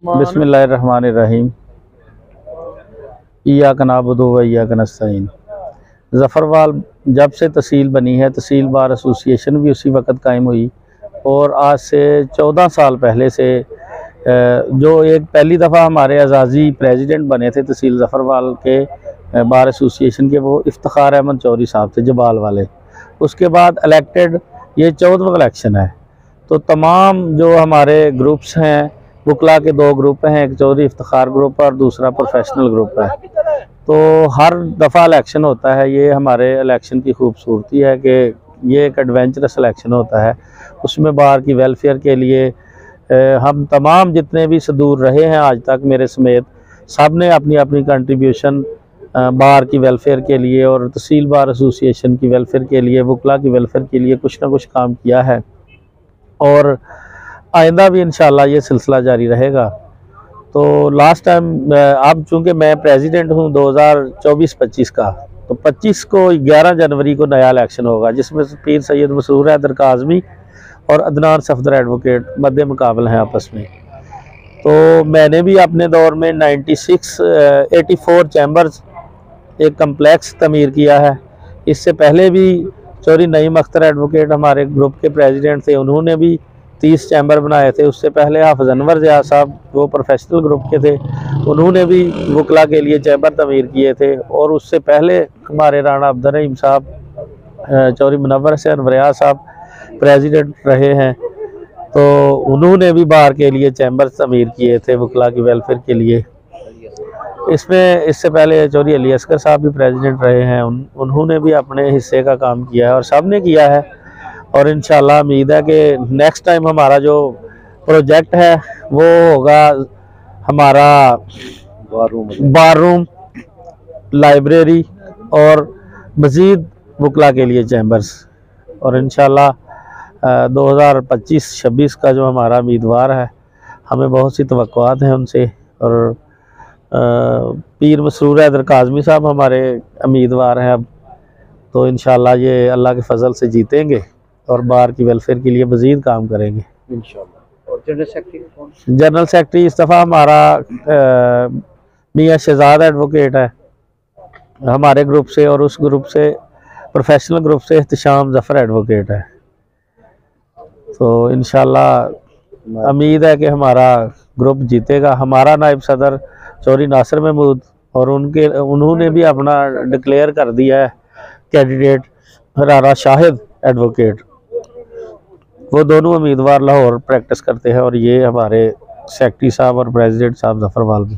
बिस्मिल्लाहिर्रहमानिर्रहीम। इय्याक नअबुदु व इय्याक नस्तईन। ज़फ़रवाल जब से तहसील बनी है, तहसील बार एसोसिएशन भी उसी वक़्त कायम हुई और आज से 14 साल पहले से जो एक पहली दफ़ा हमारे एजाज़ी प्रेसिडेंट बने थे तहसील ज़फ़रवाल के बार एसोसिएशन के, वो इफ्तिखार अहमद चौधरी साहब थे जबाल वाले। उसके बाद इलेक्टेड ये 14वां इलेक्शन है। तो तमाम जो हमारे ग्रुप्स हैं, वकला के 2 ग्रुप हैं, एक चौधरी इफ्तिखार ग्रुप और दूसरा प्रोफेशनल ग्रुप है। तो हर दफ़ा इलेक्शन होता है। ये हमारे इलेक्शन की खूबसूरती है कि ये एक एडवेंचरस इलेक्शन होता है। उसमें बार की वेलफेयर के लिए हम तमाम जितने भी सदूर रहे हैं आज तक मेरे समेत, सब ने अपनी अपनी कंट्रीब्यूशन बार की वेलफेयर के लिए और तहसील बार एसोसिएशन की वेलफेयर के लिए, वकला की वेलफेयर के लिए कुछ ना कुछ काम किया है और आइंदा भी इंशाल्लाह ये सिलसिला जारी रहेगा। तो लास्ट टाइम अब चूँकि मैं प्रेसिडेंट हूँ 2024-25 का, तो 25 को 11 जनवरी को नया इलेक्शन होगा, जिसमें पीर सैयद मसूर हैदर काज़मी और अदनान सफदर एडवोकेट मध्य मुकाबल हैं आपस में। तो मैंने भी अपने दौर में 84 चैम्बर्स एक कम्प्लेक्स तमीर किया है। इससे पहले भी चौधरी नईम अख्तर एडवोकेट हमारे ग्रुप के प्रेसिडेंट थे, उन्होंने भी 30 चैम्बर बनाए थे। उससे पहले हाफिज़ अनवर ज़िया साहब वो प्रोफेशनल ग्रुप के थे, उन्होंने भी वकला के लिए चैम्बर तमीर किए थे। और उससे पहले हमारे राणा अब्दुल रहीम साहब, चौधरी मुनव्वर हुसैन रियाज साहब प्रेसिडेंट रहे हैं, तो उन्होंने भी बार के लिए चैम्बर तमीर किए थे वकला की वेलफेयर के लिए। इससे पहले चौधरी अली असगर साहब भी प्रेसिडेंट रहे हैं, उन्होंने भी अपने हिस्से का काम किया है और सब ने किया है। और इंशाल्लाह उम्मीद है कि नेक्स्ट टाइम हमारा जो प्रोजेक्ट है वो होगा हमारा बार रूम, लाइब्रेरी और मज़ीद वकला के लिए चैम्बर्स। और इंशाल्लाह 2025-26 का जो हमारा उम्मीदवार है, हमें बहुत सी तवक्कुआत हैं उनसे। और पीर मसरूर हैदर काज़मी साहब हमारे उम्मीदवार हैं अब, तो इंशाल्लाह ये अल्लाह के फजल से जीतेंगे और बार की वेलफेयर के लिए मज़ीद काम करेंगे इंशाल्लाह। और जनरल सेक्रेटरी इस दफ़ा हमारा मियाँ शहजाद एडवोकेट है हमारे ग्रुप से, और उस ग्रुप से प्रोफेशनल ग्रुप से एहतशाम ज़फ़र एडवोकेट है। तो इंशाल्लाह उम्मीद है कि हमारा ग्रुप जीतेगा। हमारा नायब सदर चौधरी नासिर महमूद और उन्होंने भी अपना डिक्लेयर कर दिया है कैंडिडेट हरारा शाहिद एडवोकेट। वो दोनों उम्मीदवार लाहौर प्रैक्टिस करते हैं और ये हमारे सेक्रेटरी साहब और प्रेसिडेंट साहब ज़फ़रवाल भी।